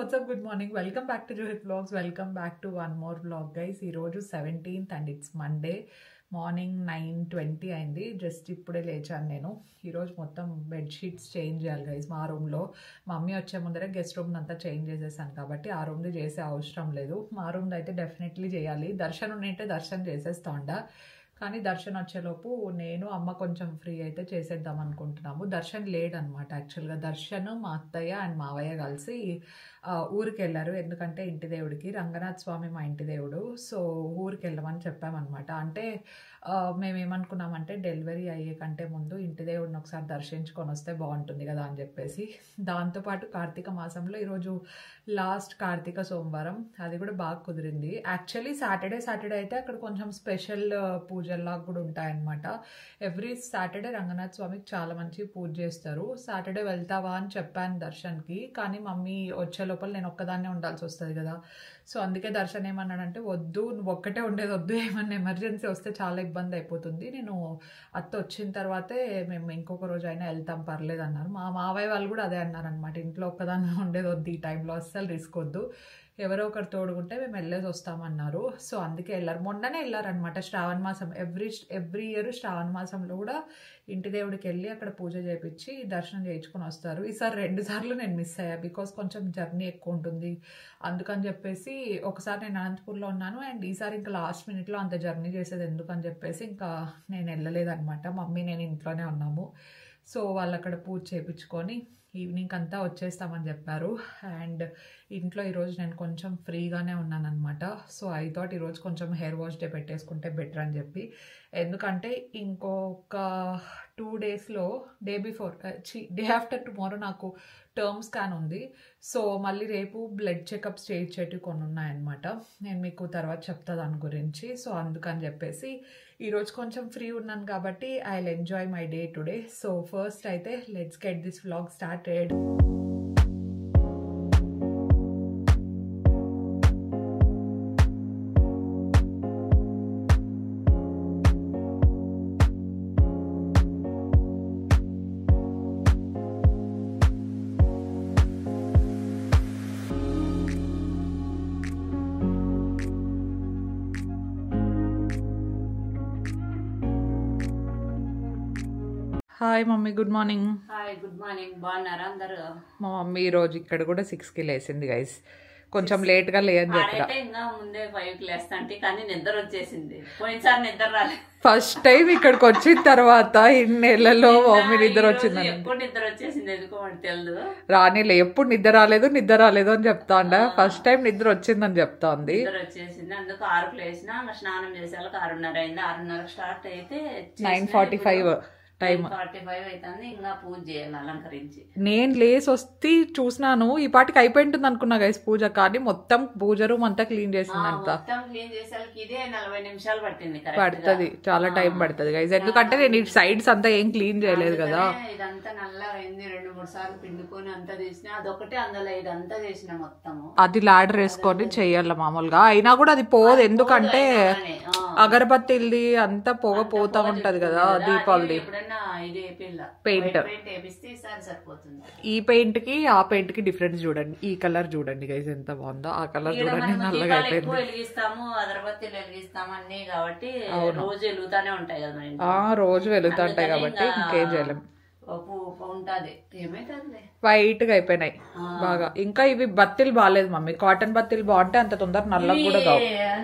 WhatsApp good morning welcome back to Johith vlogs welcome back to one more vlog guys. ఈరోజు 17th and it's Monday morning 9:20 అయింది. Just ఇప్పుడే లేచాను నేను. ఈరోజు మొత్తం బెడ్షీట్స్ చేంజ్ చేయాలి గైస్ మా రూమ్లో. మమ్మీ వచ్చే ముందరే గెస్ట్ రూమ్ అంతా చేంజ్ చేసేసాను కాబట్టి ఆ రూమ్ది చేసే అవసరం లేదు. మా రూమ్ది అయితే డెఫినెట్లీ చేయాలి. దర్శనం ఉంటే దర్శనం చేసేస్తా ఉండా, కానీ దర్శన్ వచ్చేలోపు నేను అమ్మ కొంచెం ఫ్రీ అయితే చేసేద్దాం అనుకుంటున్నాము. దర్శన్ లేడనమాట. యాక్చువల్గా దర్శన్, మా అత్తయ్య అండ్ మావయ్య కలిసి ఊరికి వెళ్ళారు. ఎందుకంటే ఇంటి దేవుడికి, రంగనాథ స్వామి మా ఇంటి దేవుడు. సో ఊరికి వెళ్ళమని చెప్పామన్నమాట. అంటే మేమేమనుకున్నామంటే డెలివరీ అయ్యే కంటే ముందు ఇంటి దేవుడిని ఒకసారి దర్శించుకొని వస్తే బాగుంటుంది కదా అని చెప్పేసి. దాంతోపాటు కార్తీక మాసంలో ఈరోజు లాస్ట్ కార్తీక సోమవారం, అది కూడా బాగా కుదిరింది. యాక్చువల్లీ సాటర్డే అయితే అక్కడ కొంచెం స్పెషల్ పూజల్లాగా కూడా ఉంటాయన్నమాట. ఎవ్రీ సాటర్డే రంగనాథ స్వామికి చాలా మంచి పూజ చేస్తారు. సాటర్డే వెళ్తావా అని చెప్పాను దర్శన్కి, కానీ మమ్మీ వచ్చే లోపల నేను ఒక్కదాన్నే ఉండాల్సి వస్తుంది కదా. సో అందుకే దర్శన్ ఏమన్నాడంటే, వద్దు నువ్వు ఒక్కటే ఉండేది వద్దు, ఏమన్నా ఎమర్జెన్సీ వస్తే చాలా ఇబ్బంది అయిపోతుంది, నేను అత్త వచ్చిన తర్వాతే మేము ఇంకొక రోజు అయినా వెళ్తాం పర్లేదు అన్నారు. మా మావయ్య వాళ్ళు కూడా అదే అన్నారనమాట. ఇంట్లో ఒక్కదాన్ని ఉండేది వద్దు, ఈ టైంలో అస్సలు రిస్క్ వద్దు, ఎవరో ఒకరు తోడుకుంటే మేము వెళ్ళేసి వస్తామన్నారు. సో అందుకే వెళ్ళారు. మొన్ననే వెళ్ళారనమాట శ్రావణ మాసం. ఎవ్రీ ఇయర్ శ్రావణ మాసంలో కూడా ఇంటి దేవుడికి వెళ్ళి అక్కడ పూజ చేయించి దర్శనం చేయించుకొని వస్తారు. ఈసారి 2 సార్లు నేను మిస్ అయ్యా, బికాస్ కొంచెం జర్నీ ఎక్కువ ఉంటుంది అందుకని చెప్పేసి. ఒకసారి నేను అనంతపూర్లో ఉన్నాను, అండ్ ఈసారి ఇంకా లాస్ట్ మినిట్లో అంత జర్నీ చేసేది ఎందుకని చెప్పేసి ఇంకా నేను వెళ్ళలేదనమాట. మమ్మీ నేను ఇంట్లోనే ఉన్నాము. సో వాళ్ళు అక్కడ పూజ చేయించుకొని ఈవినింగ్ అంతా వచ్చేస్తామని చెప్పారు. అండ్ ఇంట్లో ఈరోజు నేను కొంచెం ఫ్రీగానే ఉన్నాను అనమాట. సో ఐ థాట్ ఈరోజు కొంచెం హెయిర్ వాష్ డే పెట్టేసుకుంటే బెటర్ అని చెప్పి. ఎందుకంటే ఇంకొక 2 డేస్లో డే ఆఫ్టర్ టుమారో నాకు టర్మ్ స్కాన్ ఉంది. సో మళ్ళీ రేపు బ్లడ్ చెకప్స్ చేయించేటివి కొన్ని ఉన్నాయన్నమాట. నేను మీకు తర్వాత చెప్తా దాని గురించి. సో అందుకని చెప్పేసి ఈరోజు కొంచెం ఫ్రీ ఉన్నాను కాబట్టి I will enjoy my day today. So first అయితే let's get this vlog started. Hi mummy, good morning. Hi, good morning. బాగున్నారా అందరు? మా మమ్మీ ఈరోజు ఇక్కడ కూడా 6కి లేసింది గైస్. కొంచెం లేట్గా లేదని చెప్పా. ఇంకా ముందే 5కి లేస్తాంటే, కానీ నిద్ర వచ్చేసింది. పోయినసారి నిద్ర రాలేదు. ఫస్ట్ టైం ఇక్కడికి వచ్చిన తర్వాత ఇన్నేళ్లలో మమ్మీ నిద్ర వచ్చింది. ఎప్పుడు నిద్ర వచ్చేసింది ఎందుకో మనకు తెలియదు. రానిలే, ఎప్పుడు నిద్ర రాలేదు అని చెప్తా ఉండ. ఫస్ట్ టైం నిద్ర వచ్చిందని చెప్తా ఉంది. నిద్ర వచ్చేసింది, అందుకు 6కి లేసిన. స్నానం చేసేళ్ళకి 6:30 అయింది. 6:30 స్టార్ట్ అయితే 9:45 టైం. 45 అవుతుంది. ఇంకా పూజ చేయాలి అలంకరించి. నేను లేసి వస్తే చూసినాను, ఈ పాటికి అయిపోయింటుంది అనుకున్నా గైస్ పూజ, కానీ మొత్తం పూజ రూమ్ అంతా క్లీన్ చేసింది. అంతా క్లీన్ చేసేళ్ళకి ఇదే 40 నిమిషాలు పట్టింది. చాలా టైం పడుతుంది గైస్. ఎందుకంటే నేను ఈ సైడ్స్ అంతా ఏం క్లీన్ చేయలేదు కదా. ఇదంతా నల్లగా అయింది. 2-3 సార్లు పిండుకొని అంతా చేసిన. అదొకటే అందులో ఇదంతా చేసిన మొత్తము. అది లాడర్ వేసుకొని చెయ్యాలి మామూలుగా. అయినా కూడా అది పోదు, ఎందుకంటే అగరబత్తిల్ది అంతా పొగ పోతా ఉంటది కదా దీపావళి. పెయింట్ ఈ పెయింట్ కి ఆ పెయింట్ కి డిఫరెన్స్ చూడండి. ఈ కలర్ చూడండి గైస్ ఎంత బాగుందో. ఆ కలర్ చూడండి, నల్లగా అయిపోయింది. వెలిగిస్తాము, అగరబత్తిలు వెలిగిస్తాము అన్ని కాబట్టి రోజు వెలుగుతానే ఉంటాయి కదా. రోజు వెలుగుతుంటాయి కాబట్టి ఇంకేం చేయలేం. వైట్ గా అయిపోయినాయి బాగా. ఇంకా ఇవి బత్తిలు బాగాలేదు మమ్మీ. కాటన్ బత్తిలు బాగుంటే అంత తొందర నల్లగా కూడా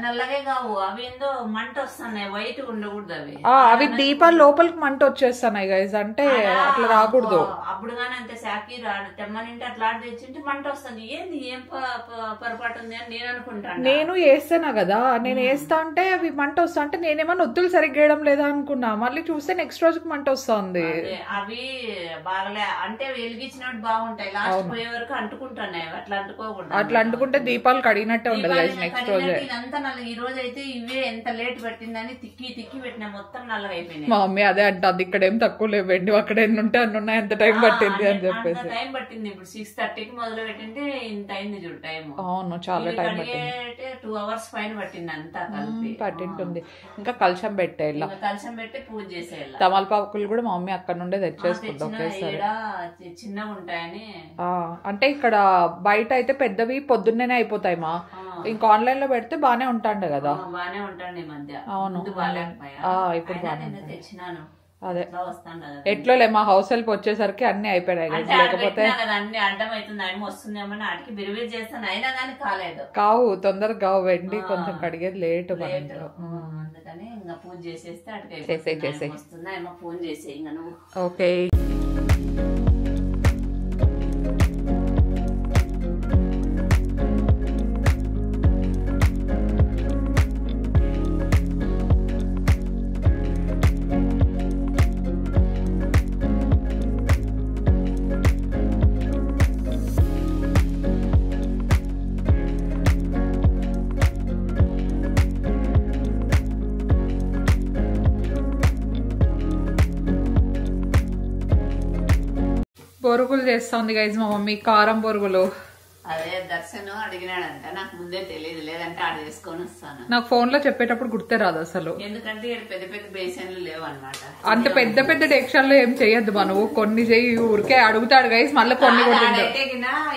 నల్లగే కావు. అవి ఏందో మంట వస్తున్నాయి, వైట్ ఉండకూడదు అవి. అవి దీపాలు లోపలికి మంట వచ్చేస్తున్నాయి గైస్, అంటే అట్లా రాకూడదు. అప్పుడు కానీ అంతే శాఖీ తెమ్మనింటే అట్లా తెచ్చింటే మంట వస్తుంది. ఏంది ఏం పొరపాటు ఉంది అని నేను అనుకుంటాను. నేను వేస్తానా కదా, నేను వేస్తా అంటే అవి మంట వస్తా అంటే నేనేమన్నా ఒత్తులు సరిగ్గా వేయడం లేదా అనుకున్నా. మళ్ళీ చూస్తే నెక్స్ట్ రోజుకి మంట వస్తుంది. అవి బాగలే అంటే వెలిగించినట్టు బాగుంటాయి, లాస్ట్ పోయే వరకు అంటుకుంటున్నాయి. అట్లా అంటుకోకూడదు. అట్లా అంటుకుంటే దీపాలు కడిగినట్టే ఉండదు నెక్స్ట్ రోజు. ఇదంతా నల్ల. ఈ రోజు అయితే ఇవే ఎంత లేట్ పట్టిందని తిక్కి పెట్టిన మొత్తం నల్లగా అయిపోయినాయి. మా మమ్మీ అదే అంటుంది, ఇక్కడ ఏం తక్కువ లేవండి, అక్కడ ఎన్ని ఉంటే అన్ని ఉన్నాయి, ఎంత టైం పట్టింది అని చెప్పేసి. టైం పట్టింది. ఇప్పుడు 6:30కి మొదలు పెట్టింటే ఇంత అయింది చూడు టైం. అవును, చాలా టైం పట్టింది. 2 hours పైన పట్టింది అంతా కలిపి. పట్టింటుంది. ఇంకా కలశం పెట్టేయాల, కలశం పెట్టి పూజ చేసేయాల. తమలపాకులు కూడా మా మమ్మీ అక్కడ నుండే తెచ్చేసుకుంది ఒకేసారి. చిన్నగా ఉంటాయని. అంటే ఇక్కడ బయట అయితే పెద్దవి పొద్దున్నేనే అయిపోతాయి మా. ఇంకా ఆన్లైన్ లో పెడితే బానే ఉంటాండే కదా. బానే ఉంటాండి ఈ మధ్య. అవును ఇప్పుడు తెచ్చినాను. అదే ఎట్లోలే మా హౌస్ హెల్ప్ వచ్చేసరికి అన్ని అయిపోయాయి. లేకపోతే అన్ని అడ్డం అవుతుంది, ఆయన వస్తుందేమో ఆడికి బిరిబిరి చేస్తాను, అయినా కానీ కాలేదు. కావు తొందరగా కావు, వెండి కొంచెం కడిగేది లేట్. అందుకని ఇంకా పూజ చేసేస్తే అటుకైపోతుంది. వస్తుందా ఏమో ఫోన్ చేసే ఇంకా నువ్వు. ఓకే. బొరుగులు చేస్తుంది గైజ్ మా మమ్మీ, కారం బొరుగులు. అదే దర్శనం అడిగినాడంట, నాకు ముందే తెలియదు, లేదంటే ఆడ చేసుకొని వస్తాను. నాకు ఫోన్ లో చెప్పేటప్పుడు గుర్తే రాదు అసలు, ఎందుకంటే పెద్ద పెద్ద బేసన్లు లేవు అనమాట. అంత పెద్ద పెద్ద డెక్షన్లో ఏం చెయ్యొద్దు మనవు, కొన్ని చెయ్యి. ఊరికే అడుగుతాడు గైజ్, మళ్ళీ కొన్ని కూడా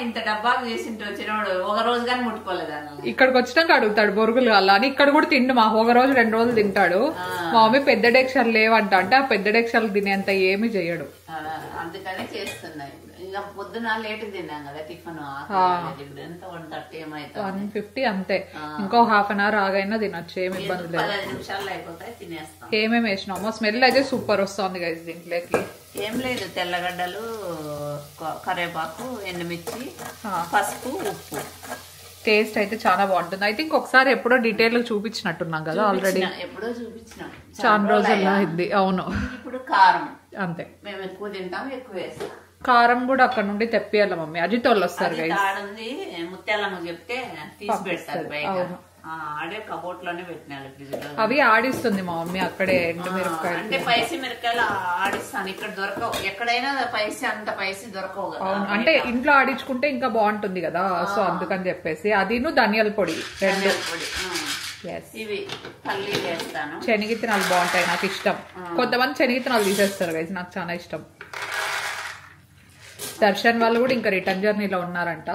ఇంత డబ్బాకు చేసింటూ వచ్చినప్పుడు ఒక రోజు కానీ ముట్టుకోలేదు. ఇక్కడికి వచ్చినాక అడుగుతాడు బొరుగులు అలా అని. ఇక్కడ కూడా తిండు మా, ఒక రోజు 2 రోజులు తింటాడు. మా మమ్మీ పెద్ద డెక్షన్లు లేవంట, అంటే ఆ పెద్ద డెక్షన్లు తినేంత ఏమి చెయ్యడు. అందుకనే చేస్తున్నాయి. ఇంకా పొద్దున లేట్ తిన్నాం కదా టిఫిన్, ఎంత 1:30 ఏమైతే 1:50 అంతే. ఇంకో ½ an hour ఆగైనా తినొచ్చు, ఏమి ఇబ్బంది లేదు. 15 నిమిషాల్లో అయిపోతాయి, తినేస్తాం. ఏమేమి వేసినామో స్మెల్ అయితే సూపర్ వస్తుంది గైస్ దీంట్లోకి. ఏం లేదు, తెల్లగడ్డలు, కరివేపాకు, ఎండుమిర్చి, పసుపు, ఉప్పు. టేస్ట్ అయితే చాలా బాగుంటుంది. ఐ థింక్ ఒకసారి ఎప్పుడో డీటెయిల్ గా చూపించినట్టున్నాం కదా ఆల్రెడీ, ఎప్పుడో చూపించినాం, చాలా రోజుల్లో అయింది. అవును. ఇప్పుడు కారం అంతే, మేము ఎక్కువ తింటాం, ఎక్కువ వేస్తాం. కారం కూడా అక్కడ నుండి తెప్పియాల మమ్మీ, అజిత్ వాళ్ళు వస్తారు గైస్. ముత్యాలమ్మ చెప్తే తీసి పెడతారు బయట, ఆడే కబోర్డ్ లోనే పెట్టినారు ఫ్రిడ్జ్ లో. అవి ఆడిస్తుంది మా మమ్మీ అక్కడే ఎండుమిరపకాయలు. అంటే పైసి మిరపకాయలు ఆడిస్తాను, ఇక్కడ దొరకవు. ఎక్కడైనా పైసి అంత పైసి దొరకవు కదా. అంటే ఇంట్లో ఆడించుకుంటే ఇంకా బాగుంటుంది కదా, సో అందుకని చెప్పేసి. అదిను ధనియాల పొడి 2. ఇవి పల్లీలు వేస్తాను. శనగిత్తనాలు బాగుంటాయి, నాకు ఇష్టం. కొంతమంది శనగిత్తనాలు తీసేస్తారు గైస్, నాకు చాలా ఇష్టం. దర్శన్ వాళ్ళు కూడా ఇంకా రిటర్న్ జర్నీలో ఉన్నారంట.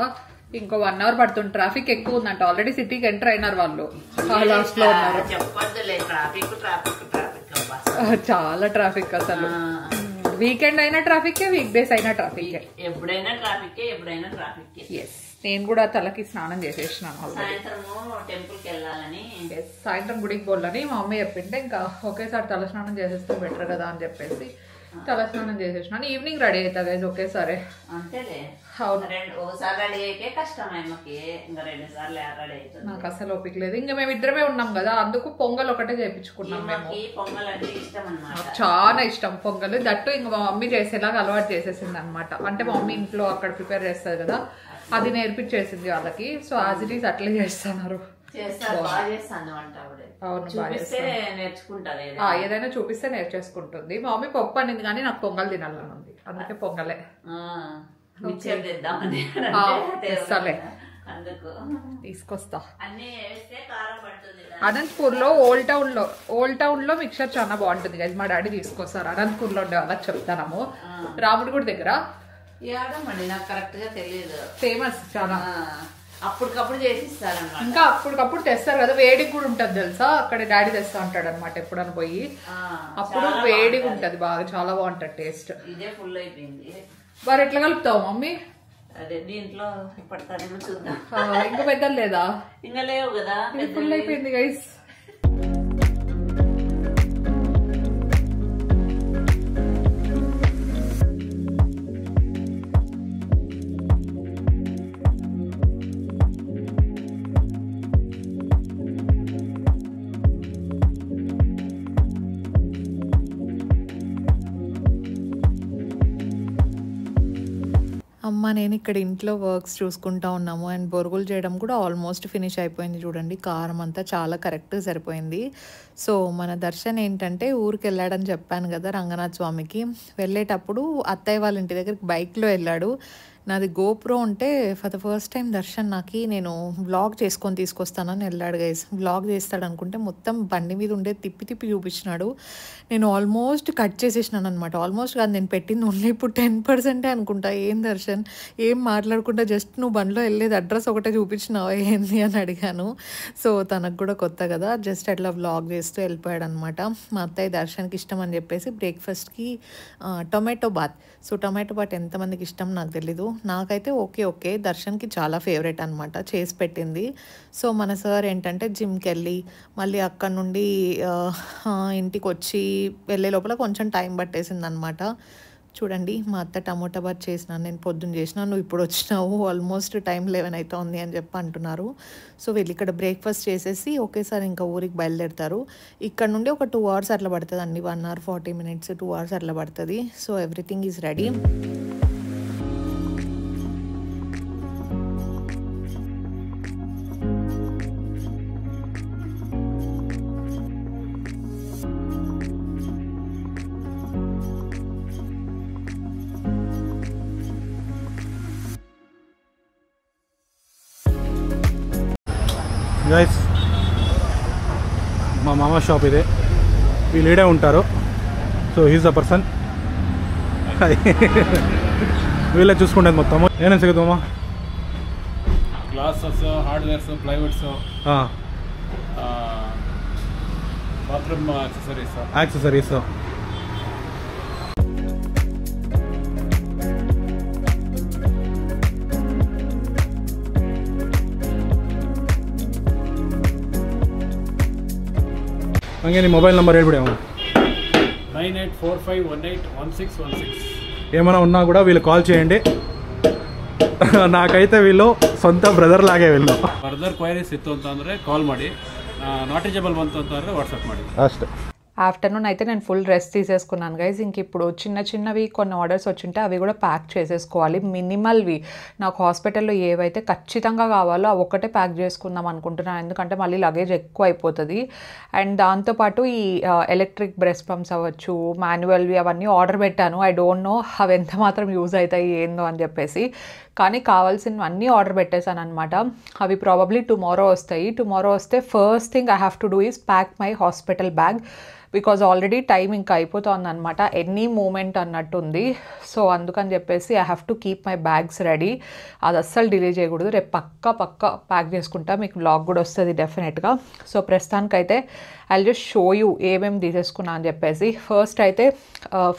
ఇంకో 1 hour పడుతుంది, ట్రాఫిక్ ఎక్కువ ఉందంట. ఆల్రెడీ సిటీకి ఎంటర్ అయినారు వాళ్ళు, లాస్ట్ లో ఉన్నారు. చాలా ట్రాఫిక్ అసలు. వీకెండ్ అయినా ట్రాఫిక్, వీక్ డేస్ అయినా ట్రాఫిక్, ఎప్పుడైనా ట్రాఫిక్, ఎప్పుడైనా ట్రాఫిక్. నేను కూడా తలకి స్నానం చేసేసినాను. సాయంత్రం గుడికి పోవాలని మా మమ్మీ చెప్పింటే ఇంకా ఒకేసారి తల స్నానం చేసేస్తే బెటర్ కదా అని చెప్పేసి తల స్నానం చేసేసినాను. ఈవినింగ్ రెడీ అవుతా గైస్ ఒకేసారి. అంతేలే, నాకు అసలు ఓపిక లేదు. ఇంకా మేము ఇద్దరమే ఉన్నాం కదా, అందుకు పొంగల్ ఒకటే చేయించుకున్నాం మేము. చాలా ఇష్టం పొంగల్. దట్టు ఇంకా మా మమ్మీ చేసేలాగా అలవాటు చేసేసింది అనమాట. అంటే మా మమ్మీ ఇంట్లో అక్కడ ప్రిపేర్ చేస్తుంది కదా, అది నేర్పించేసింది వాళ్ళకి. సో యాజ్ ఇట్ ఈస్ అట్లే చేస్తున్నారు. ఏదైనా చూపిస్తే నేర్చేసుకుంటుంది. మా మమ్మీ పప్పు అనింది కానీ నాకు పొంగల్ తినాలని ఉంది, అందుకే పొంగలే తీసుకొస్తా. అనంతపూర్ లో ఓల్డ్ టౌన్ లో మిక్చర్ చాలా బాగుంటుంది కదా, మా డాడీ తీసుకొస్తారు. అనంతపూర్ లో ఉండే వాళ్ళకి చెప్తాము. రాముడిగుడి దగ్గర నాకు కరెక్ట్ గా తెలియదు, ఫేమస్ చాలా. అప్పటికప్పుడు చేసిస్తారు, ఇంకా అప్పటికప్పుడు తెస్తారు కదా. వేడికి కూడా ఉంటది తెలుసా, అక్కడ డాడీ తెస్తా ఉంటాడు అనమాట ఎప్పుడని పోయి. అప్పుడు వేడిగా ఉంటది బాగా, చాలా బాగుంటది టేస్ట్. ఇదే ఫుల్ అయిపోయింది. మరి ఎట్లా కలుపుతావు మమ్మీ? అదే దీంట్లో పడతానేమో చూద్దాం. ఇంకా పెద్దలు లేదా? ఇంకా లేవు కదా, ఫుల్ అయిపోయింది గైస్. అమ్మ నేను ఇక్కడ ఇంట్లో వర్క్స్ చూసుకుంటా ఉన్నాము. అండ్ బొరుగులు చేయడం కూడా ఆల్మోస్ట్ ఫినిష్ అయిపోయింది. చూడండి కారం అంతా చాలా కరెక్ట్గా సరిపోయింది. సో మన దర్శన్ ఏంటంటే ఊరికి వెళ్ళాడని చెప్పాను కదా రంగనాథ స్వామికి. వెళ్ళేటప్పుడు అత్తయ్య వాళ్ళ ఇంటి దగ్గరికి బైక్లో వెళ్ళాడు. నాది గోప్రో ఉంటే for the first time Darshan నాకు నేను వ్లాగ్ చేసుకొని తీసుకొస్తానని వెళ్ళాడు గైస్. వ్లాగ్ చేస్తాడు అనుకుంటే మొత్తం బండి మీద ఉండే తిప్పి తిప్పి చూపించినాడు. నేను ఆల్మోస్ట్ కట్ చేసేసినాను అనమాట. ఆల్మోస్ట్ కాదు, నేను పెట్టింది ఓన్లీ ఇప్పుడు 10% అనుకుంటా. ఏం దర్శన్ ఏం మాట్లాడకుండా జస్ట్ నువ్వు బండిలో వెళ్ళేది అడ్రస్ ఒకటే చూపించినావా ఏంది అని అడిగాను. సో తనకు కూడా కొత్త కదా, జస్ట్ అట్లా వ్లాగ్ చేస్తూ వెళ్ళిపోయాడు అనమాట. మా అత్తయ్య దర్శన్కి ఇష్టం అని చెప్పేసి బ్రేక్ఫాస్ట్కి tomato bath. So tomato bath ఎంతమందికి ఇష్టం నాకు తెలీదు, నాకైతే ఓకే దర్శన్కి చాలా ఫేవరెట్ అనమాట, చేసి పెట్టింది. సో మన సార్ ఏంటంటే జిమ్కి వెళ్ళి మళ్ళీ అక్కడ నుండి ఇంటికి వచ్చి వెళ్ళే లోపల కొంచెం టైం పట్టేసింది అనమాట. చూడండి మా అత్త టమోటా బాత్ చేసినాను, నేను పొద్దున్న చేసినా, నువ్వు ఇప్పుడు వచ్చినావు, ఆల్మోస్ట్ టైం 11 అవుతుంది అని చెప్పి అంటున్నారు. సో వీళ్ళు ఇక్కడ బ్రేక్ఫాస్ట్ చేసేసి ఒకేసారి ఇంకా ఊరికి బయలుదేరుతారు. ఇక్కడ నుండి ఒక 2 hours అట్లా పడుతుంది అండి, 1 hour 40 minutes 2 hours అట్లా పడుతుంది. So everything is ready. Guys మా మామ షాప్ ఇదే, వీళ్ళు ఈడే ఉంటారు. సో హీస్ ద పర్సన్, వీళ్ళే చూసుకుంటేది మొత్తము. ఏమేమి సిగుతామా? Glasses, hardwares, plywoods, bathroom accessories. ಹಂಗೆ ನಿಮ್ಮ ಮೊಬೈಲ್ ನಂಬರ್ ಹೇಳ್ಬಿಡಿ ಅವನು. 9845181616. ఏమైనా ఉన్నా కూడా వీళ్ళు కాల్ చేయండి. నాకైతే వీళ్ళు సొంత బ్రదర్ లాగే వీళ్ళు. ಫರ್ದರ್ ಕ್ವೈರೀಸ್ ಇತ್ತು ಅಂತಂದರೆ ಕಾಲ್ ಮಾಡಿ, ನಾಟ್ ರೀಚಬಲ್ ಬಂತು ಅಂತಂದರೆ ವಾಟ್ಸಪ್ ಮಾಡಿ ಅಷ್ಟೇ. ఆఫ్టర్నూన్ అయితే నేను ఫుల్ రెస్ట్ తీసేసుకున్నాను గైజ్. ఇంక ఇప్పుడు చిన్నవి కొన్ని ఆర్డర్స్ వచ్చింటే అవి కూడా ప్యాక్ చేసేసుకోవాలి. మినిమల్వి నాకు హాస్పిటల్లో ఏవైతే ఖచ్చితంగా కావాలో అవి ఒక్కటే ప్యాక్ చేసుకుందాం అనుకుంటున్నాను, ఎందుకంటే మళ్ళీ లగేజ్ ఎక్కువ అయిపోతుంది. అండ్ దాంతోపాటు ఈ ఎలక్ట్రిక్ బ్రెస్ట్ పంప్స్ అవ్వచ్చు, మాన్యువల్వి అవన్నీ ఆర్డర్ పెట్టాను. ఐ డోంట్ నో అవి ఎంత మాత్రం యూజ్ అవుతాయి ఏందో అని చెప్పేసి, కానీ కావాల్సినవన్నీ ఆర్డర్ పెట్టేశాను అనమాట. అవి ప్రాబబ్లీ టుమారో వస్తాయి. టుమారో వస్తే first thing I have to do is pack my hospital bag, because already time ఇంకా అయిపోతుంది అనమాట, ఎనీ మూమెంట్ అన్నట్టుంది. సో అందుకని చెప్పేసి I have to keep my bags ready. అది అస్సలు డిలే చేయకూడదు. రేపు పక్క ప్యాక్ చేసుకుంటా, మీకు వ్లాగ్ కూడా వస్తుంది డెఫినెట్గా. సో ప్రస్తుతానికైతే ఐ జస్ట్ షో యూ ఏమేమి తీసేసుకున్నా అని చెప్పేసి. ఫస్ట్ అయితే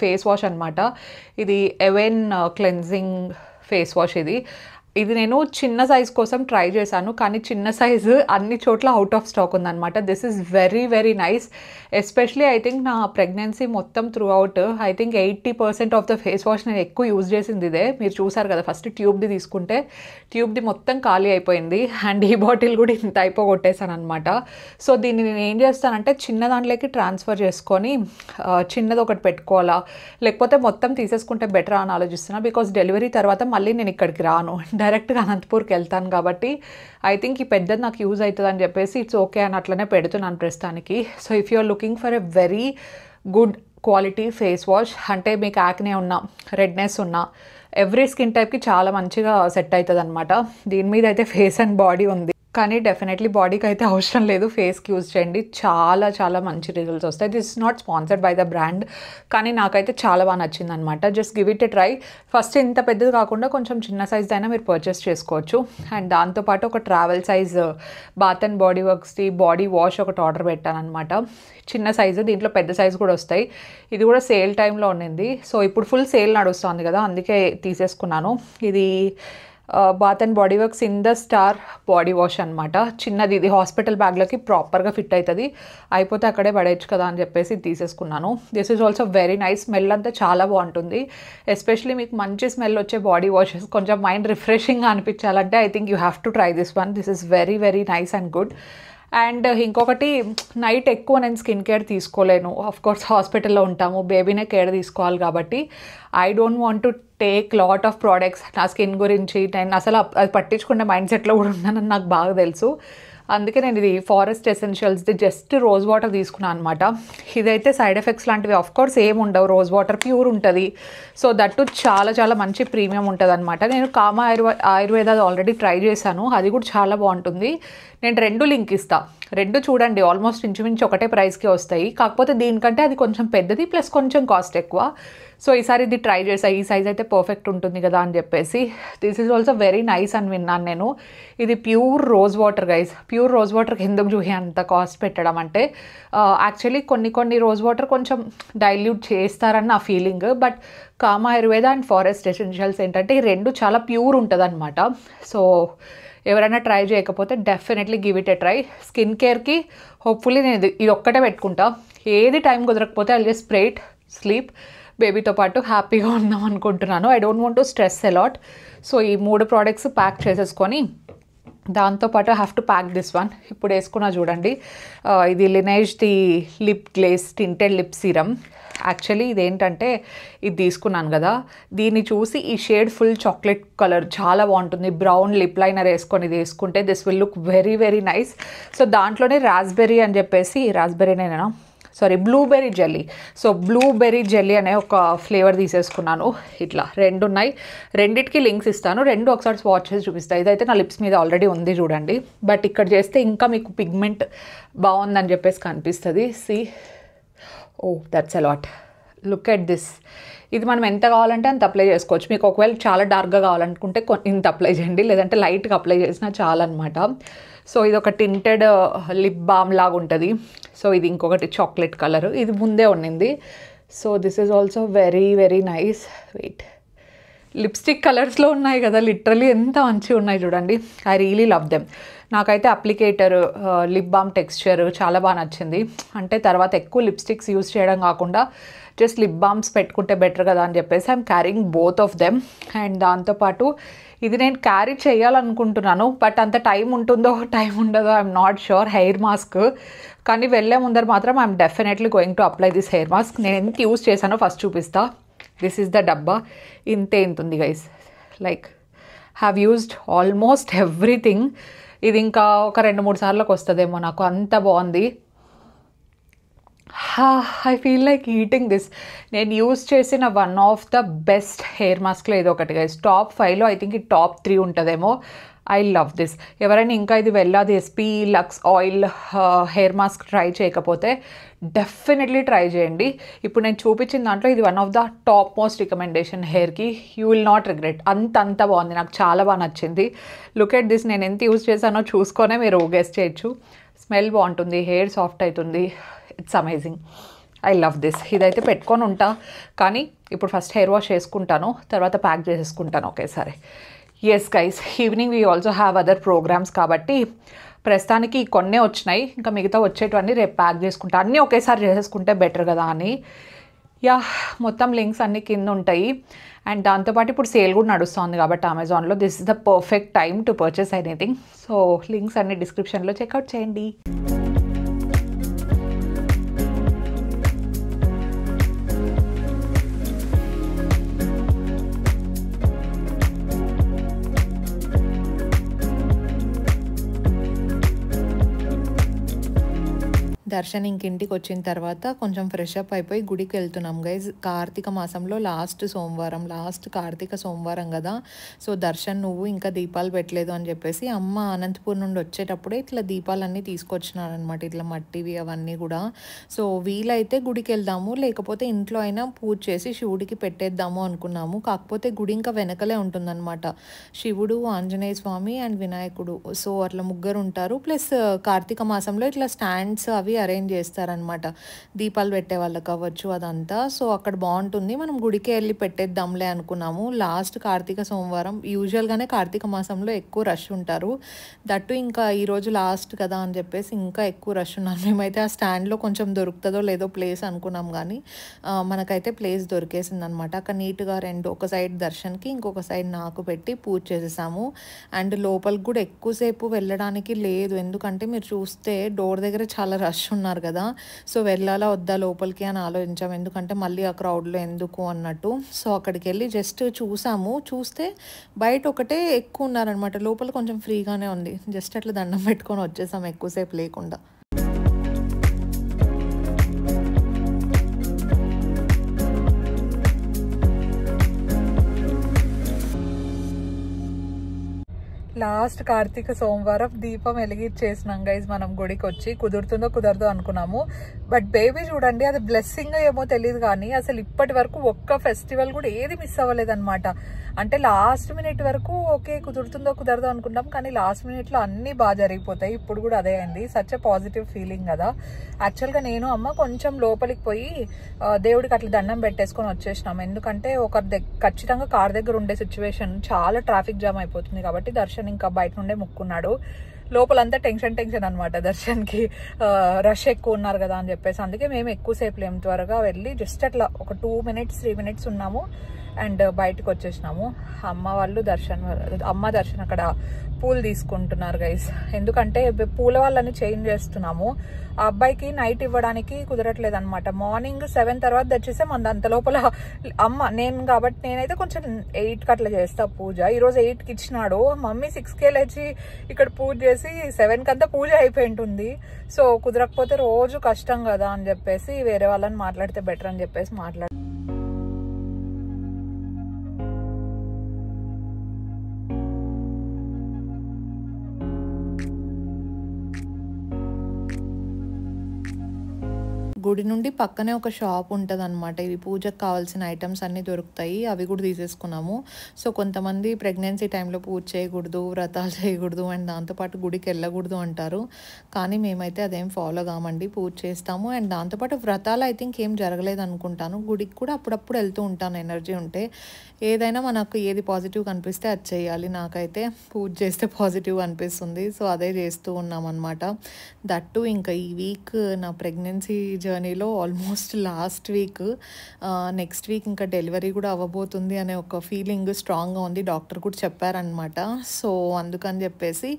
ఫేస్ వాష్ అనమాట. ఇది ఎవెన్ క్లెన్జింగ్ ఫేస్ వాష్. ఇది నేను చిన్న సైజ్ కోసం ట్రై చేశాను, కానీ చిన్న సైజు అన్ని చోట్ల అవుట్ ఆఫ్ స్టాక్ ఉందన్నమాట. This is very very nice. Especially I think నా ప్రెగ్నెన్సీ మొత్తం through out I think 80% of the face wash నేను ఎక్కువ యూజ్ చేసింది ఇదే. మీరు చూసారు కదా, ఫస్ట్ ట్యూబ్ది తీసుకుంటే ట్యూబ్ది మొత్తం ఖాళీ అయిపోయింది, అండ్ ఈ బాటిల్ కూడా ఇంత అయిపోగొట్టేశాను అనమాట. సో దీన్ని నేను ఏం చేస్తానంటే చిన్న దాంట్లోకి ట్రాన్స్ఫర్ చేసుకొని చిన్నది ఒకటి పెట్టుకోవాలా, లేకపోతే మొత్తం తీసేసుకుంటే బెటర్ అని ఆలోచిస్తున్నా. బికాజ్ డెలివరీ తర్వాత మళ్ళీ నేను ఇక్కడికి రాను, డైరెక్ట్గా అనంతపూర్కి వెళ్తాను కాబట్టి ఐ థింక్ ఈ పెద్దది నాకు యూజ్ అవుతుంది అని చెప్పేసి ఇట్స్ ఓకే అని అట్లనే పెడుతున్నాను ప్రస్తుతానికి. So if you are looking for a very good quality face wash, అంటే మీకు యాక్నే ఉన్నా, రెడ్నెస్ ఉన్నా, ఎవ్రీ స్కిన్ టైప్కి చాలా మంచిగా సెట్ అవుతుంది అనమాట. దీని మీద అయితే ఫేస్ అండ్ బాడీ ఉంది, కానీ డెఫినెట్లీ బాడీకి అయితే అవసరం లేదు, ఫేస్కి యూజ్ చేయండి, చాలా మంచి రిజల్ట్స్ వస్తాయి. This is not sponsored by the brand, కానీ నాకైతే చాలా బాగా నచ్చింది అనమాట. Just give it a try. First ఇంత పెద్దది కాకుండా కొంచెం చిన్న సైజ్ అయినా మీరు పర్చేస్ చేసుకోవచ్చు. అండ్ దాంతోపాటు ఒక travel size bath and body వర్క్స్ది బాడీ వాష్ ఒకటి ఆర్డర్ పెట్టాను అనమాట, చిన్న సైజు. దీంట్లో పెద్ద సైజు కూడా వస్తాయి. ఇది కూడా సేల్ టైంలో ఉండింది. సో ఇప్పుడు ఫుల్ సేల్ నడుస్తుంది కదా, అందుకే తీసేసుకున్నాను. ఇది bath and body works in the star body wash అనమాట. చిన్నది, ఇది హాస్పిటల్ బ్యాగ్లోకి ప్రాపర్గా ఫిట్ అవుతుంది, అయిపోతే అక్కడే పడేయచ్చు కదా అని చెప్పేసి తీసేసుకున్నాను. This is also very nice. Smell అంతా చాలా బాగుంటుంది. ఎస్పెషలీ మీకు మంచి స్మెల్ వచ్చే బాడీ వాషెస్, కొంచెం మైండ్ రిఫ్రెషింగ్గా అనిపించాలంటే I think you have to try this one. This is very very nice and good. And ఇంకొకటి, నైట్ ఎక్కువ నేను స్కిన్ కేర్ తీసుకోలేను. ఆఫ్ కోర్స్ హాస్పిటల్లో ఉంటాము, బేబీనే కేర్ తీసుకోవాలి కాబట్టి I don't want to take lot of products నా స్కిన్ గురించి. నేను అసలు అది పట్టించుకునే మైండ్ సెట్లో కూడా ఉన్నానని నాకు బాగా తెలుసు. అందుకే నేను ఇది ఫారెస్ట్ ఎసెన్షియల్స్ది జస్ట్ రోజ్ వాటర్ తీసుకున్నాను అనమాట. ఇదైతే సైడ్ ఎఫెక్ట్స్ లాంటివి ఆఫ్ కోర్స్ ఏమి ఉండవు, రోజ్ వాటర్ ప్యూర్ ఉంటుంది. సో దట్టు చాలా చాలా మంచి ప్రీమియం ఉంటుంది అనమాట. నేను కామా ఆయుర్వేద ఆల్రెడీ ట్రై చేశాను, అది కూడా చాలా బాగుంటుంది. నేను 2 లింక్ ఇస్తాను, 2 చూడండి. ఆల్మోస్ట్ ఇంచుమించు ఒకటే ప్రైస్కి వస్తాయి, కాకపోతే దీనికంటే అది కొంచెం పెద్దది ప్లస్ కొంచెం కాస్ట్ ఎక్కువ. సో ఈసారి ఇది ట్రై చేసా, ఈ సైజ్ అయితే పర్ఫెక్ట్ ఉంటుంది కదా అని చెప్పేసి. This is also very nice అని విన్నాను నేను. ఇది pure rose water guys. Pure rose వాటర్కి ఎందుకు చూసి అంత కాస్ట్ పెట్టడం అంటే యాక్చువల్లీ కొన్ని రోజ్ వాటర్ కొంచెం డైల్యూట్ చేస్తారని నా feeling. But comma Ayurveda and forest essentials ఏంటంటే ఈ 2 చాలా ప్యూర్ ఉంటుంది అనమాట. సో ఎవరైనా ట్రై చేయకపోతే definitely give it a try. Skin కేర్కి హోప్ఫుల్లీ నేను ఇది ఒక్కటే పెట్టుకుంటా. ఏది టైం కుదరకపోతే I just spray it, sleep, బేబీతో పాటు హ్యాపీగా ఉందాం అనుకుంటున్నాను. I don't want to stress a lot. So ఈ 3 ప్రోడక్ట్స్ ప్యాక్ చేసేసుకొని దాంతోపాటు have to pack this one. ఇప్పుడు వేసుకున్నా చూడండి, ఇది Laneige the lip glaze tinted lip serum. Actually ఇదేంటంటే ఇది తీసుకున్నాను కదా, దీన్ని చూసి ఈ షేడ్ ఫుల్ చాక్లెట్ కలర్ చాలా బాగుంటుంది. బ్రౌన్ లిప్ లైనర్ వేసుకొని ఇది వేసుకుంటే this will look very very nice. So దాంట్లోనే రాస్బెర్రీ అని చెప్పేసి, రాస్బెర్రీనేనా sorry blueberry jelly. So blueberry jelly అనే ఒక ఫ్లేవర్ తీసేసుకున్నాను. ఇట్లా 2 ఉన్నాయి, రెండిటికి లింక్స్ ఇస్తాను, 2 ఒకసారి స్వాచ్ చేసి చూపిస్తాను. ఇదైతే నా లిప్స్ మీద ఆల్రెడీ ఉంది చూడండి, బట్ ఇక్కడ చేస్తే ఇంకా మీకు పిగ్మెంట్ బాగుందని చెప్పేసి కనిపిస్తుంది. So that's a lot, look at this. ఇది మనం ఎంత కావాలంటే అంత అప్లై చేసుకోవచ్చు. మీకు ఒకవేళ చాలా డార్క్గా కావాలనుకుంటే ఇంత అప్లై చేయండి, లేదంటే లైట్గా అప్లై చేసినా చాలా అనమాట. సో ఇది ఒక టింటెడ్ లిప్ బామ్ లాగా ఉంటుంది. సో ఇది ఇంకొకటి చాక్లెట్ కలర్, ఇది ముందే ఉండింది. So this is also very very nice. Wait, lipstick కలర్స్లో ఉన్నాయి కదా, లిటరలీ ఎంత మంచిగా ఉన్నాయి చూడండి. I really love them. నాకైతే అప్లికేటర్ లిప్ బామ్ టెక్స్చర్ చాలా బాగా నచ్చింది. అంటే తర్వాత ఎక్కువ లిప్స్టిక్స్ యూస్ చేయడం కాకుండా జస్ట్ లిప్ బామ్స్ పెట్టుకుంటే బెటర్ కదా అని చెప్పేసి I'm carrying both of them. And దాంతోపాటు ఇది నేను క్యారీ చేయాలనుకుంటున్నాను, బట్ అంత టైం ఉంటుందో టైం ఉండదో I'm not sure. Hair mask, కానీ వెళ్ళే ముందర మాత్రం I'm definitely going to apply this hair mask. నేను ఎంత యూస్ చేశానో ఫస్ట్ చూపిస్తా. దిస్ ఈజ్ ద డబ్బా, ఇంతే ఇంతుంది guys. Like have used almost everything. ఇది ఇంకా ఒక 2-3 సార్లకు వస్తుందేమో నాకు, అంత బాగుంది. I feel like eating this. నేను యూజ్ చేసిన one of the best hair మాస్క్లో ఇది ఒకటి గైస్. టాప్ 5లో ఐ థింక్ ఈ టాప్ 3 ఉంటుందేమో. I love this. ఎవరైనా ఇంకా ఇది వెళ్ళాది SP Luxe oil hair mask try చేయకపోతే డెఫినెట్లీ ట్రై చేయండి. ఇప్పుడు నేను చూపించిన దాంట్లో ఇది one of the top most recommendation హెయిర్కి. You will not regret. అంత బాగుంది, నాకు చాలా బాగా నచ్చింది. Look at this. నేను ఎంత యూజ్ చేశానో చూసుకొనే మీరు గెస్ చేయొచ్చు. స్మెల్ బాగుంటుంది, హెయిర్ సాఫ్ట్ అవుతుంది. It's amazing. I love this. ఇదైతే పెట్టుకొని ఉంటా, కానీ ఇప్పుడు ఫస్ట్ హెయిర్ వాష్ చేసుకుంటాను, తర్వాత ప్యాక్ చేసేసుకుంటాను ఒకేసారి. Yes guys, evening we also have other programmes కాబట్టి ప్రస్తుతానికి కొన్నే వచ్చినాయి, ఇంకా మిగతా వచ్చేటివన్నీ రేపు ప్యాక్ చేసుకుంటా. అన్నీ ఒకేసారి చేసేసుకుంటే బెటర్ కదా అని. యా, మొత్తం లింక్స్ అన్నీ కింద ఉంటాయి. అండ్ దాంతోపాటు ఇప్పుడు సేల్ కూడా నడుస్తుంది కాబట్టి అమెజాన్లో this is the perfect time to purchase anything. So links అన్ని డిస్క్రిప్షన్లో చెక్అవుట్ చేయండి. దర్శన్ ఇంకింటికి వచ్చిన తర్వాత కొంచెం ఫ్రెష్ అప్ అయిపోయి గుడికి వెళ్తున్నాం గైజ్. కార్తీక మాసంలో లాస్ట్ కార్తీక సోమవారం కదా. సో దర్శన్ నువ్వు ఇంకా దీపాలు పెట్టలేదు అని చెప్పేసి అమ్మ అనంతపూర్ నుండి వచ్చేటప్పుడే ఇట్లా దీపాలన్నీ తీసుకొచ్చినారనమాట, ఇట్లా మట్టివి అవన్నీ కూడా. సో వీలైతే గుడికి వెళ్దాము, లేకపోతే ఇంట్లో అయినా పూజ చేసి శివుడికి పెట్టేద్దాము అనుకున్నాము. కాకపోతే గుడి ఇంకా వెనకలే ఉంటుందన్నమాట. శివుడు, ఆంజనేయ స్వామి అండ్ వినాయకుడు, సో అట్లా ముగ్గురు ఉంటారు. ప్లస్ కార్తీక మాసంలో ఇట్లా స్టాండ్స్ అవి అరేంజ్ చేస్తారనమాట, దీపాలు పెట్టే వాళ్ళకి అవ్వచ్చు అదంతా. సో అక్కడ బాగుంటుంది, మనం గుడికి వెళ్ళి పెట్టేద్దాంలే అనుకున్నాము. లాస్ట్ కార్తీక సోమవారం, యూజువల్గానే కార్తీక మాసంలో ఎక్కువ రష్ ఉంటారు. దట్టు ఇంకా ఈరోజు లాస్ట్ కదా అని చెప్పేసి ఇంకా ఎక్కువ రష్ ఉన్నారు. మేమైతే ఆ స్టాండ్లో కొంచెం దొరుకుతుందో లేదో ప్లేస్ అనుకున్నాం, కానీ మనకైతే ప్లేస్ దొరికేసింది అనమాట. అక్కడ నీట్గా ఒక సైడ్ దర్శన్కి, ఇంకొక సైడ్ నాకు పెట్టి పూజ చేసేసాము. అండ్ లోపలికి కూడా ఎక్కువసేపు వెళ్ళడానికి లేదు, ఎందుకంటే మీరు చూస్తే డోర్ దగ్గర చాలా రష్ ఉన్నారు కదా, సో వెళ్ళాలా వద్దా లోపలికి అని ఆలోచించాము. ఎందుకంటే మళ్ళీ ఆ క్రౌడ్లో ఎందుకు అన్నట్టు. సో అక్కడికి వెళ్ళి జస్ట్ చూసాము. చూస్తే బయట ఒకటే ఎక్కువ ఉన్నారనమాట, లోపల కొంచెం ఫ్రీగానే ఉంది. జస్ట్ అట్లా దండం పెట్టుకొని వచ్చేసాము ఎక్కువసేపు లేకుండా. లాస్ట్ కార్తీక సోమవారం దీపం వెలిగించేసినాం గైజ్ మనం గుడికి వచ్చి. కుదురుతుందో కుదరదో అనుకున్నాము, బట్ బేబీ చూడండి అది బ్లెస్సింగ్ ఏమో తెలియదు కానీ అసలు ఇప్పటి వరకు ఒక్క ఫెస్టివల్ కూడా ఏది మిస్ అవ్వలేదన్నమాట. అంటే లాస్ట్ మినిట్ వరకు ఓకే కుదురుతుందో కుదరదో అనుకుంటాం, కానీ లాస్ట్ మినిట్లో అన్నీ బాగా జరిగిపోతాయి. ఇప్పుడు కూడా అదే అయింది. సచ్ ఎ పాజిటివ్ ఫీలింగ్ కదా. యాక్చువల్గా నేను అమ్మ కొంచెం లోపలికి పోయి దేవుడికి అట్లా దండం పెట్టేసుకొని వచ్చేసినాం. ఎందుకంటే ఖచ్చితంగా కార్ దగ్గర ఉండే సిచ్యువేషన్, చాలా ట్రాఫిక్ జామ్ అయిపోతుంది కాబట్టి దర్శన్ ఇంకా బయట నుండే ముక్కున్నాడు. లోపలంతా టెన్షన్ అనమాట దర్శన్కి, రష్ ఎక్కువ ఉన్నారు కదా అని చెప్పేసి. అందుకే మేము ఎక్కువసేపు లేము, త్వరగా వెళ్ళి జస్ట్ అట్లా ఒక 2 minutes 3 minutes ఉన్నాము అండ్ బయటకు వచ్చేసినాము. అమ్మ దర్శన్ అక్కడ పూలు తీసుకుంటున్నారు గైస్. ఎందుకంటే పూల వాళ్ళని చేంజ్ చేస్తున్నాము. ఆ అబ్బాయికి నైట్ ఇవ్వడానికి కుదరట్లేదు అనమాట. మార్నింగ్ 7 తర్వాత తెచ్చేస్తే మన అంత లోపల నేను కాబట్టి నేనైతే కొంచెం 8కి అట్లా చేస్తా పూజ. ఈరోజు 8కి ఇచ్చినాడు. మమ్మీ 6కే లేచి ఇక్కడ పూజ చేసి 7కి అంతా పూజ అయిపోయి ఉంటుంది. సో కుదరకపోతే రోజు కష్టం కదా అని చెప్పేసి వేరే వాళ్ళని మాట్లాడితే బెటర్ అని చెప్పేసి గుడి నుండి పక్కనే ఒక షాప్ ఉంటుంది అనమాట. ఇవి పూజకు కావాల్సిన ఐటమ్స్ అన్నీ దొరుకుతాయి, అవి కూడా తీసేసుకున్నాము. సో కొంతమంది ప్రెగ్నెన్సీ టైంలో పూజ చేయకూడదు, వ్రతాలు చేయకూడదు అండ్ దాంతోపాటు గుడికి వెళ్ళకూడదు అంటారు. కానీ మేమైతే అదేం ఫాలో కామండి, పూజ చేస్తాము. అండ్ దాంతోపాటు వ్రతాలు ఐ థింక్ ఏం జరగలేదు అనుకుంటాను. గుడికి కూడా అప్పుడప్పుడు వెళ్తూ ఉంటాను ఎనర్జీ ఉంటే. ఏదైనా మనకు ఏది పాజిటివ్ కనిపిస్తే అది చేయాలి. నాకైతే పూజ చేస్తే పాజిటివ్ అనిపిస్తుంది, సో అదే చేస్తూ ఉన్నాం అనమాట. దట్టు ఇంకా ఈ వీక్ నా ప్రెగ్నెన్సీ జర్నీలో almost last week, next week ఇంకా డెలివరీ కూడా అవ్వబోతుంది అనే ఒక ఫీలింగ్ స్ట్రాంగ్గా ఉంది. డాక్టర్ కూడా చెప్పారనమాట. సో అందుకని చెప్పేసి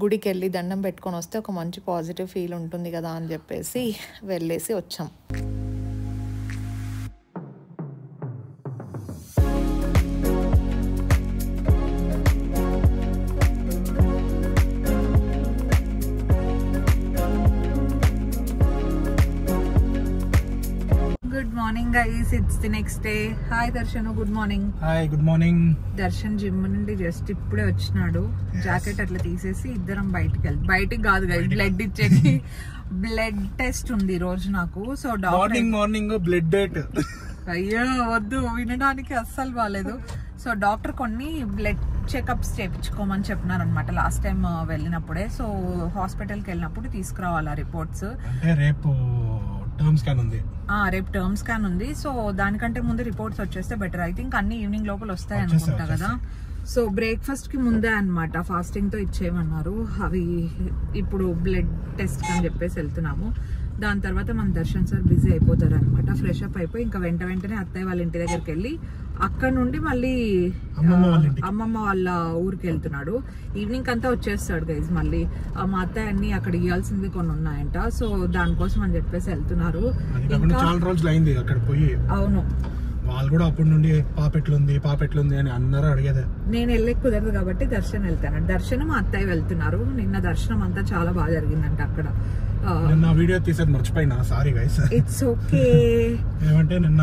గుడికి వెళ్ళి దండం పెట్టుకొని వస్తే ఒక మంచి పాజిటివ్ ఫీల్ ఉంటుంది కదా అని చెప్పేసి వెళ్ళేసి వచ్చాం. Good morning guys, it's the next day. Hi Darshan, good morning. Hi, good morning. Darshan gym నుండి జస్ట్ ఇప్పుడే వచ్చినాడు. జాకెట్ అట్లా తీసేసి ఇద్దరం బయటికి కాదు గైస్, బ్లడ్ ఇచ్చేకి బ్లడ్ టెస్ట్ ఉంది ఈ రోజు నాకు. So morning blood date. అయ్యో వద్దు, వినడానికి అస్సలు బాగాలేదు. సో డాక్టర్ కొన్ని బ్లడ్ చెకప్స్ చేయించుకోమని చెప్పినారు అనమాట లాస్ట్ టైం వెళ్ళినప్పుడే. సో హాస్పిటల్కి వెళ్ళినప్పుడు తీసుకురావాలి రిపోర్ట్స్. రేపు టర్మ్ స్కాన్ ఉంది. సో దానికంటే ముందు రిపోర్ట్స్ వచ్చేస్తే బెటర్. ఐ థింక్ అన్ని ఈవినింగ్ లోపల వస్తాయి అనుకుంటా కదా. సో బ్రేక్ఫాస్ట్ కి ముందే అనమాట ఫాస్టింగ్ తో ఇచ్చేయమన్నారు. అవి ఇప్పుడు బ్లడ్ టెస్ట్ అని చెప్పేసి వెళ్తున్నాము. దాని తర్వాత మన దర్శన్ సార్ బిజీ అయిపోతారు అనమాట. ఫ్రెష్ అప్ అయిపోయి ఇంకా వెంటనే అత్తయ్య వాళ్ళ ఇంటి దగ్గరికి వెళ్ళి అక్కడ నుండి మళ్ళీ అమ్మమ్మ వాళ్ళ ఊరికి వెళ్తున్నాడు. ఈవినింగ్ అంతా వచ్చేస్తాడు గైజ్. మళ్ళీ మా అత్తయ్య అన్ని అక్కడ ఇవ్వాల్సింది కొన్ని ఉన్నాయంట. సో దానికోసం అని చెప్పేసి వెళ్తున్నారు. చాలా రోజులు అయింది అక్కడ పోయి. అవును, వాళ్ళు కూడా అప్పటి నుండి పాపెట్లుంది అని అన్నారు, అడిగేదే. నేను వెళ్ళే కుదరదు కాబట్టి దర్శనం వెళ్తాను. దర్శనం మా అత్తయ్య వెళ్తున్నారు. నిన్న దర్శనం అంతా చాలా బాగా జరిగిందంట అక్కడ. నిన్న వీడియో తీసేది మర్చిపోయినా, సారీ గైస్. It's okay. ఏమంటే నిన్న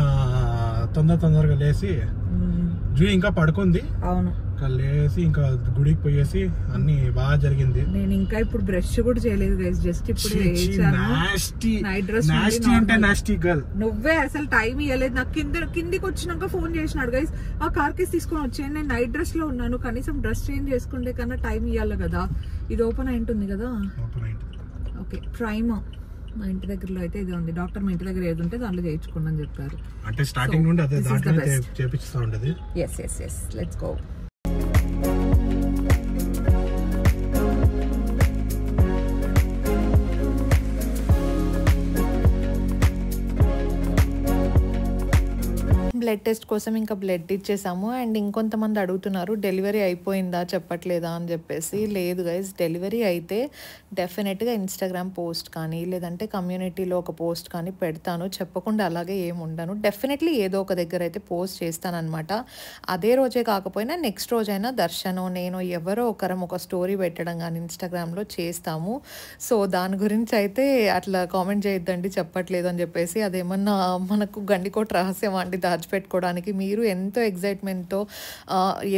తొందరగా లేసి జూ ఇంకా పడుకుంది. అవును, లేసి ఇంకా గుడికి పోయేసి అన్ని బాగా జరిగింది. నేను ఇంకా ఇప్పుడు బ్రష్ కూడా చేయలేదు గైస్, జస్ట్ ఇప్పుడు నైట్ డ్రెస్. నువ్వే అసలు టైం ఇవ్వలేదు నాకు. కిందికి వచ్చినాక ఫోన్ చేసినాడు గైస్, ఆ కార్ కేసు తీసుకొని వచ్చాను. నేను నైట్ డ్రెస్ లో ఉన్నాను, కనీసం డ్రెస్ చేంజ్ చేసుకుంటే కన్నా టైం ఇవ్వాలి కదా. ఇది ఓపెన్ అయి ఉంటుంది కదా. ఓకే, ప్రైమ్ మా ఇంటి దగ్గరలో అయితే ఇది ఉంది. డాక్టర్ మా ఇంటి దగ్గర ఏది ఉంటే దాంట్లో చేయించుకోండి అని చెప్పారు. అంటే స్టార్టింగ్ నుండి అదే దాంట్లో చేపిస్తా ఉండేది. Yes let's go. Blood test కోసం ఇంకా బ్లడ్ ఇచ్చేసాము. అండ్ ఇంకొంతమంది అడుగుతున్నారు డెలివరీ అయిపోయిందా చెప్పట్లేదా అని చెప్పేసి. లేదు గైస్, డెలివరీ అయితే డెఫినెట్గా ఇన్స్టాగ్రామ్ పోస్ట్ కానీ లేదంటే కమ్యూనిటీలో ఒక పోస్ట్ కానీ పెడతాను. చెప్పకుండా అలాగే ఏముండను. డెఫినెట్లీ ఏదో ఒక దగ్గర అయితే పోస్ట్ చేస్తానన్నమాట. అదే రోజే కాకపోయినా నెక్స్ట్ రోజైనా దర్శనం నేను ఎవరో ఒకరం ఒక స్టోరీ పెట్టడం కానీ ఇన్స్టాగ్రామ్లో చేస్తాము. సో దాని గురించి అయితే అట్లా కామెంట్ చేయొద్దండి చెప్పట్లేదు అని చెప్పేసి. అదేమన్నా మనకు గండికోట రహస్యం అండి దాచిపెట్టుకోవడానికి. మీరు ఎంతో ఎగ్జైట్మెంట్తో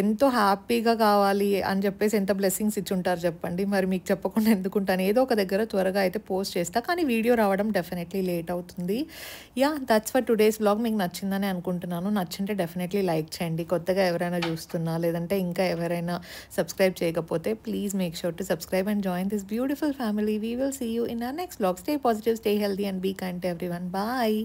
ఎంతో హ్యాపీగా కావాలి అని చెప్పేసి ఎంత బ్లెస్సింగ్స్ ఇచ్చుంటారు చెప్పండి. మరి మీకు చెప్పకుండా ఎందుకుంటాను. ఏదో ఒక దగ్గర త్వరగా అయితే పోస్ట్ చేస్తా, కానీ వీడియో రావడం డెఫినెట్లీ లేట్ అవుతుంది. Yeah, that's for today's vlog. మీకు నచ్చిందని అనుకుంటున్నాను. నచ్చింటే డెఫినెట్లీ లైక్ చేయండి. కొత్తగా ఎవరైనా చూస్తున్నా లేదంటే ఇంకా ఎవరైనా సబ్స్క్రైబ్ చేయకపోతే please make sure to subscribe and join this beautiful family. We will see you in our next vlog. Stay positive, stay healthy and be kind to everyone. Bye.